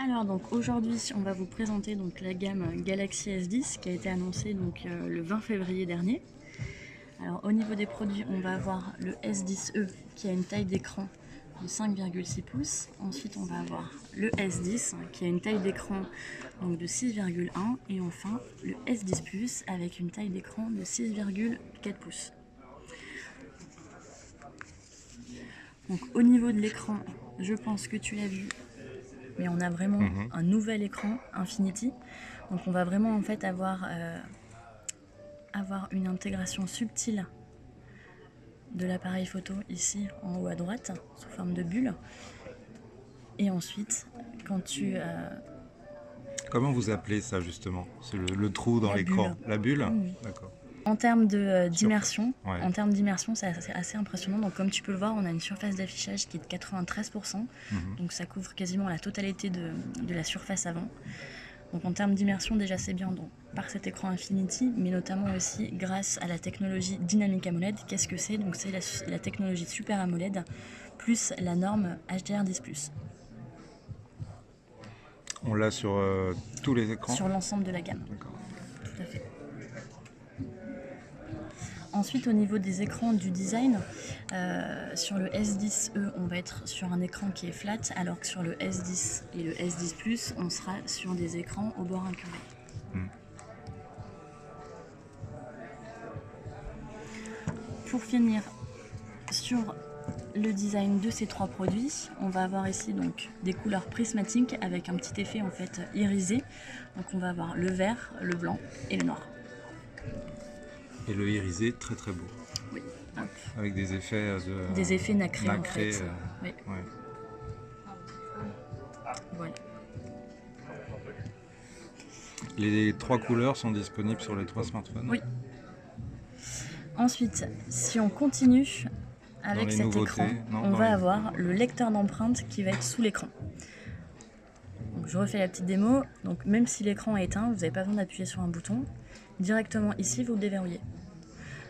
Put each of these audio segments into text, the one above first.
Alors donc aujourd'hui on va vous présenter donc la gamme Galaxy S10 qui a été annoncée donc le 20 février dernier. Alors au niveau des produits on va avoir le S10e qui a une taille d'écran de 5,6 pouces. Ensuite on va avoir le S10 qui a une taille d'écran donc de 6,1 et enfin le S10 Plus avec une taille d'écran de 6,4 pouces. Donc au niveau de l'écran, je pense que tu l'as vu, mais on a vraiment un nouvel écran Infinity. Donc on va vraiment en fait avoir une intégration subtile de l'appareil photo ici en haut à droite sous forme de bulle. Et ensuite, quand tu Comment vous appelez ça justement? C'est le trou dans La l'écran. bulle. La bulle. Oui. D'accord. En termes d'immersion, Ouais. c'est assez impressionnant. Donc comme tu peux le voir, on a une surface d'affichage qui est de 93%. Donc ça couvre quasiment la totalité de la surface avant. Donc en termes d'immersion, déjà c'est bien donc, par cet écran Infinity, mais notamment aussi grâce à la technologie Dynamic AMOLED. Qu'est-ce que c'est? Donc c'est la technologie Super AMOLED plus la norme HDR10+. On l'a sur tous les écrans? Sur l'ensemble de la gamme. D'accord. Tout à fait. Ensuite, au niveau des écrans du design, sur le S10e, on va être sur un écran qui est flat, alors que sur le S10 et le S10 Plus, on sera sur des écrans au bord incurvé. Pour finir sur le design de ces trois produits, on va avoir ici donc des couleurs prismatiques avec un petit effet en fait irisé. Donc on va avoir le vert, le blanc et le noir. Et le irisé, très très beau. Oui. Hop. Avec des effets Des effets nacrés en fait. Oui. Ouais. Voilà. Les trois couleurs sont disponibles sur les trois smartphones? Oui. Ensuite, si on continue avec cet écran, on va avoir le lecteur d'empreintes qui va être sous l'écran. Donc, je refais la petite démo. Donc même si l'écran est éteint, vous n'avez pas besoin d'appuyer sur un bouton. Directement ici, vous le déverrouillez.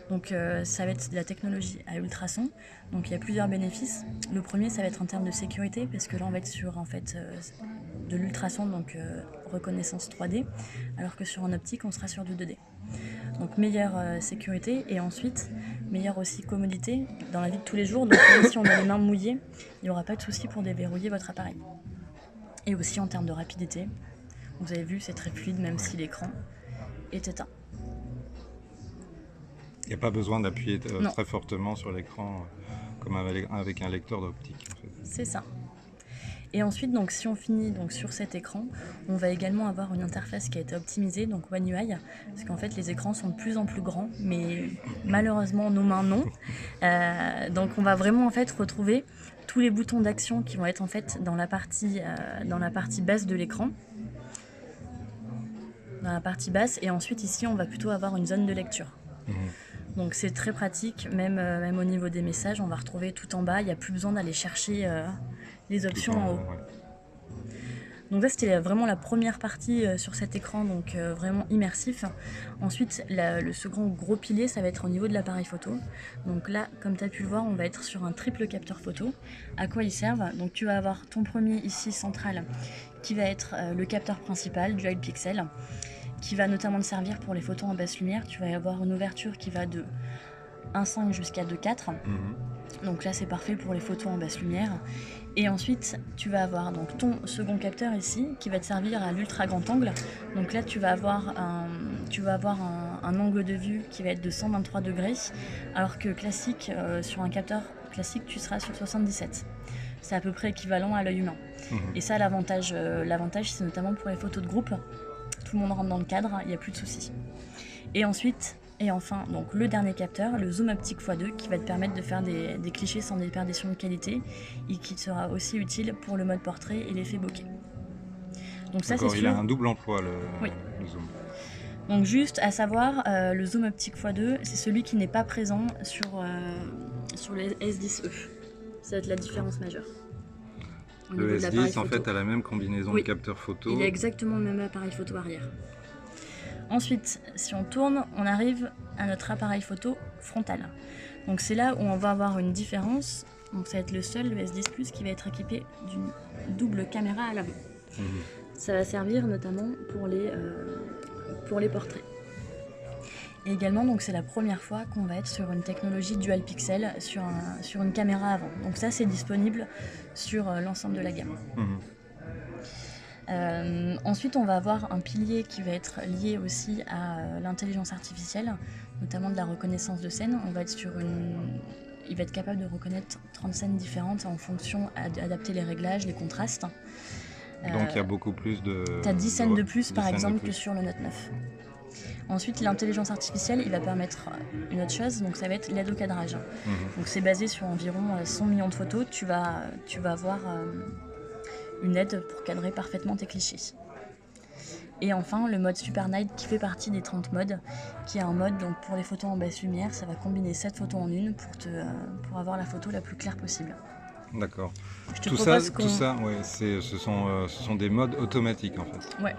Donc ça va être de la technologie à ultrasons. Donc il y a plusieurs bénéfices. Le premier, ça va être en termes de sécurité, parce que là on va être sur en fait de l'ultrason, donc reconnaissance 3D, alors que sur un optique, on sera sur du 2D. Donc meilleure sécurité et ensuite meilleure aussi commodité dans la vie de tous les jours. Donc même si on a les mains mouillées, il n'y aura pas de souci pour déverrouiller votre appareil. Et aussi en termes de rapidité, vous avez vu c'est très fluide même si l'écran est éteint. Il n'y a pas besoin d'appuyer très fortement sur l'écran comme avec un lecteur d'optique. En fait. C'est ça. Et ensuite, donc, si on finit donc, sur cet écran, on va également avoir une interface qui a été optimisée, donc One UI, parce qu'en fait les écrans sont de plus en plus grands, mais malheureusement nos mains non. Donc on va vraiment en fait retrouver tous les boutons d'action qui vont être en fait dans la partie basse de l'écran. Dans la partie basse, et ensuite ici on va plutôt avoir une zone de lecture. Donc c'est très pratique, même au niveau des messages, on va retrouver tout en bas, il n'y a plus besoin d'aller chercher les options en haut. Ouais. Donc ça c'était vraiment la première partie sur cet écran, donc vraiment immersif. Ensuite le second gros pilier, ça va être au niveau de l'appareil photo. Donc là, comme tu as pu le voir, on va être sur un triple capteur photo. À quoi ils servent? Donc tu vas avoir ton premier ici central, qui va être le capteur principal, Dual Pixel, qui va notamment te servir pour les photos en basse lumière. Tu vas avoir une ouverture qui va de 1.5 jusqu'à 2.4. Donc là c'est parfait pour les photos en basse lumière. Et ensuite tu vas avoir donc ton second capteur ici qui va te servir à l'ultra grand angle. Donc là tu vas avoir un angle de vue qui va être de 123 degrés, alors que classique sur un capteur classique tu seras sur 77. C'est à peu près équivalent à l'œil humain. Et ça l'avantage c'est notamment pour les photos de groupe. Tout le monde rentre dans le cadre, il n'y a plus de soucis. Et ensuite, et enfin, donc le dernier capteur, le zoom optique x2, qui va te permettre de faire des clichés sans déperdition de qualité et qui sera aussi utile pour le mode portrait et l'effet bokeh. Donc ça, c'est sûr. Il a un double emploi, le zoom. Donc juste à savoir, le zoom optique x2, c'est celui qui n'est pas présent sur le S10e. Ça va être la différence majeure. Le S10 en fait a la même combinaison de capteurs photo. Il a exactement le même appareil photo arrière. Ensuite, si on tourne, on arrive à notre appareil photo frontal. Donc c'est là où on va avoir une différence. Donc ça va être le seul, le S10 Plus, qui va être équipé d'une double caméra à l'avant. Ça va servir notamment pour les portraits. Et également, donc c'est la première fois qu'on va être sur une technologie dual pixel sur une caméra avant. Donc ça, c'est disponible sur l'ensemble de la gamme. Ensuite, on va avoir un pilier qui va être lié aussi à l'intelligence artificielle, notamment de la reconnaissance de scènes. Il va être capable de reconnaître 30 scènes différentes en fonction, adapter les réglages, les contrastes. Donc il y a beaucoup plus de... Tu as 10 scènes de plus par exemple que sur le Note 9. Ensuite, l'intelligence artificielle, il va permettre une autre chose, donc ça va être l'aide au cadrage. Donc c'est basé sur environ 100 millions de photos. Tu vas avoir une aide pour cadrer parfaitement tes clichés. Et enfin, le mode Super Night qui fait partie des 30 modes, qui est un mode donc pour les photos en basse lumière, ça va combiner 7 photos en une pour avoir la photo la plus claire possible. D'accord. Tout ça, ouais, ce sont des modes automatiques en fait. Ouais,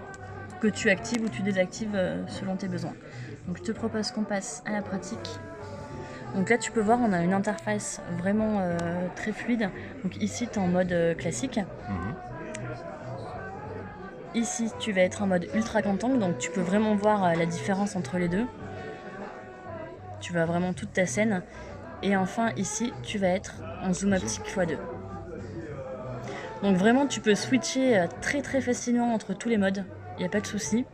que tu actives ou tu désactives selon tes besoins. Donc je te propose qu'on passe à la pratique. Donc là tu peux voir, on a une interface vraiment très fluide. Donc ici tu es en mode classique. Ici tu vas être en mode ultra grand angle, donc tu peux vraiment voir la différence entre les deux. Tu vois vraiment toute ta scène. Et enfin ici tu vas être en zoom optique x2. Donc vraiment tu peux switcher très très facilement entre tous les modes, il n'y a pas de souci.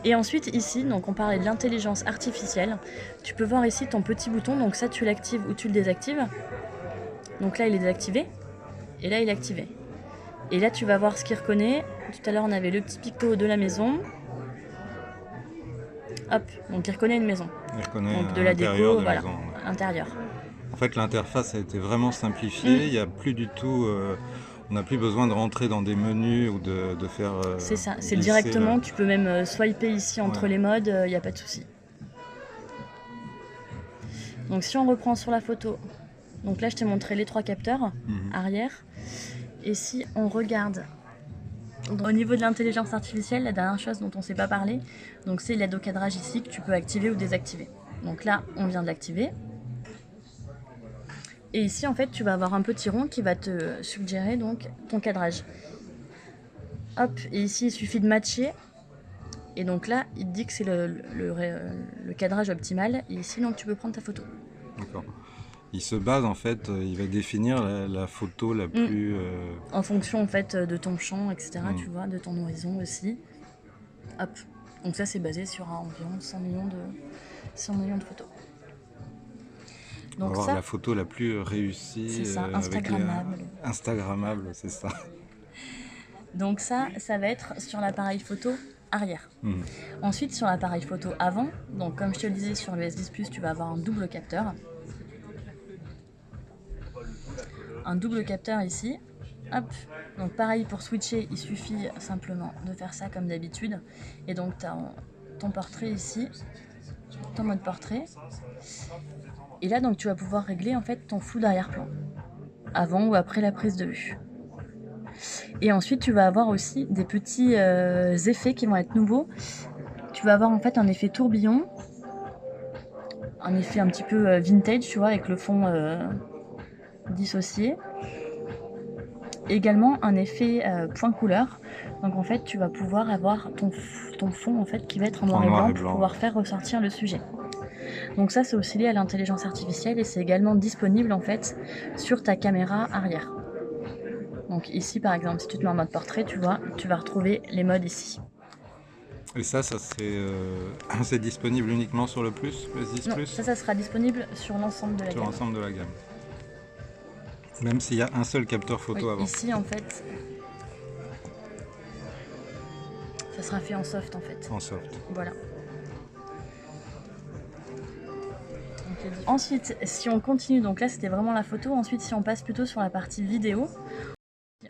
Et ensuite ici, donc on parlait de l'intelligence artificielle, tu peux voir ici ton petit bouton, donc ça tu l'actives ou tu le désactives. Donc là il est désactivé, et là il est activé. Et là tu vas voir ce qu'il reconnaît. Tout à l'heure on avait le petit picto de la maison. Hop, donc il reconnaît une maison. Il reconnaît donc de la déco, voilà, maison, ouais. Intérieur. En fait l'interface a été vraiment simplifiée, il n'y a plus du tout... on n'a plus besoin de rentrer dans des menus ou de faire... c'est ça, c'est directement, tu peux même swiper ici entre les modes, il n'y a pas de souci. Donc si on reprend sur la photo, donc là je t'ai montré les 3 capteurs arrière. Et si on regarde au niveau de l'intelligence artificielle, la dernière chose dont on ne s'est pas parlé, donc c'est l'aide au cadrage ici que tu peux activer ou désactiver. Donc là on vient de l'activer. Et ici, en fait, tu vas avoir un petit rond qui va te suggérer donc ton cadrage. Hop, et ici, il suffit de matcher. Et donc là, il te dit que c'est le cadrage optimal. Et ici, donc, tu peux prendre ta photo. D'accord. Il se base, en fait, il va définir la photo la plus... En fonction, en fait, de ton champ, etc., tu vois, de ton horizon aussi. Hop. Donc ça, c'est basé sur environ 100 millions de photos. Donc on va avoir la photo la plus réussie. C'est ça, Instagrammable. Instagrammable, c'est ça. Donc ça va être sur l'appareil photo arrière. Ensuite, sur l'appareil photo avant, donc comme je te le disais, sur le S10+, tu vas avoir un double capteur. Un double capteur ici. Hop. Donc pareil, pour switcher, il suffit simplement de faire ça comme d'habitude. Et donc tu as ton portrait ici, ton mode portrait. Et là, donc, tu vas pouvoir régler en fait ton flou d'arrière-plan, avant ou après la prise de vue. Et ensuite, tu vas avoir aussi des petits effets qui vont être nouveaux. Tu vas avoir en fait un effet tourbillon, un effet un petit peu vintage, tu vois, avec le fond dissocié. Également un effet point couleur. Donc en fait, tu vas pouvoir avoir ton fond en fait qui va être en noir et blanc pour pouvoir faire ressortir le sujet. Donc ça, c'est aussi lié à l'intelligence artificielle et c'est également disponible en fait sur ta caméra arrière. Donc ici, par exemple, si tu te mets en mode portrait, tu vois, tu vas retrouver les modes ici. Et ça c'est disponible uniquement sur le Plus, le S10 Plus? Non, ça sera disponible sur l'ensemble de la gamme. Sur l'ensemble de la gamme. Même s'il y a un seul capteur photo avant. Ici, en fait, ça sera fait en soft en fait. En soft. Voilà. Ensuite, si on continue, donc là c'était vraiment la photo, ensuite si on passe plutôt sur la partie vidéo,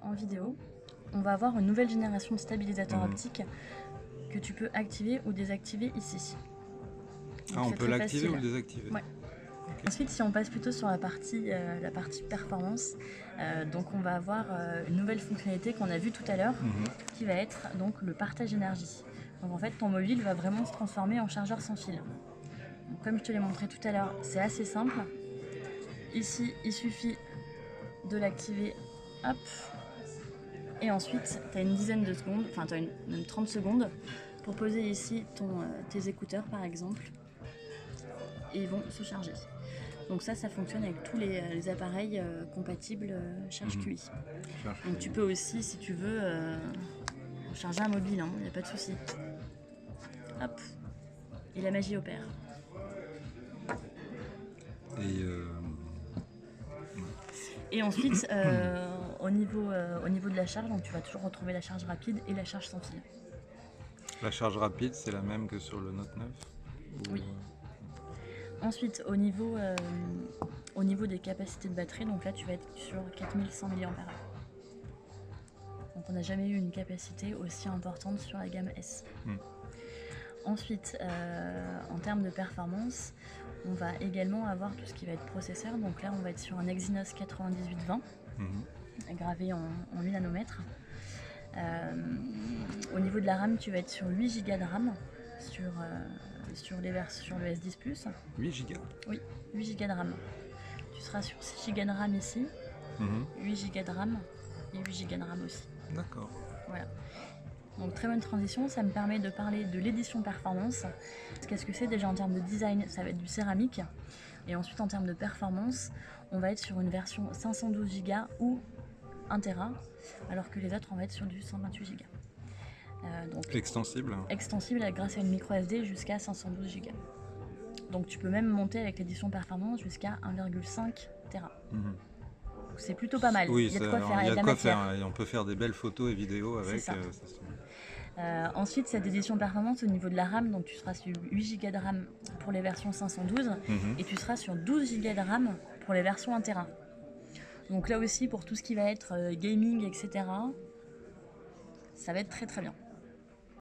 en vidéo, on va avoir une nouvelle génération de stabilisateurs optiques que tu peux activer ou désactiver ici. Donc on peut l'activer ou le désactiver. Ouais. Okay. Ensuite, si on passe plutôt sur la partie performance, donc on va avoir une nouvelle fonctionnalité qu'on a vue tout à l'heure, qui va être donc le partage énergie. Donc en fait, ton mobile va vraiment se transformer en chargeur sans fil. Donc, comme je te l'ai montré tout à l'heure, c'est assez simple. Ici, il suffit de l'activer. Hop. Et ensuite, tu as une dizaine de secondes, enfin tu as même 30 secondes pour poser ici tes écouteurs par exemple. Et ils vont se charger. Donc ça fonctionne avec tous les appareils compatibles Charge QI. Donc tu peux aussi, si tu veux, charger un mobile, il n'y a pas de souci. Hop, et la magie opère. Et ensuite, au niveau de la charge, donc tu vas toujours retrouver la charge rapide et la charge sans fil. La charge rapide, c'est la même que sur le Note 9 Oui. Ensuite, au niveau des capacités de batterie, donc là tu vas être sur 4100 mAh. Donc on n'a jamais eu une capacité aussi importante sur la gamme S. Ensuite, en termes de performance, on va également avoir tout ce qui va être processeur. Donc là on va être sur un Exynos 9820, gravé en 8 nanomètres. Au niveau de la RAM, tu vas être sur 8 Go de RAM sur le S10 Plus. 8 Go? Oui, 8 Go de RAM. Tu seras sur 6 Go de RAM ici, 8 Go de RAM et 8 Go de RAM aussi. D'accord. Voilà. Donc très bonne transition, ça me permet de parler de l'édition performance. Qu'est-ce que c'est déjà en termes de design? Ça va être du céramique. Et ensuite en termes de performance, on va être sur une version 512 Go ou 1 Tera, alors que les autres on va être sur du 128 Go. Donc, extensible grâce à une micro SD jusqu'à 512 Go. Donc tu peux même monter avec l'édition performance jusqu'à 1,5 Tera. C'est plutôt pas mal. Oui, il y a de quoi faire, il y a de quoi faire. Et on peut faire des belles photos et vidéos avec. Ensuite, cette édition performance au niveau de la RAM, donc tu seras sur 8 Go de RAM pour les versions 512 et tu seras sur 12 Go de RAM pour les versions 1 Tera. Donc là aussi, pour tout ce qui va être gaming, etc., ça va être très très bien.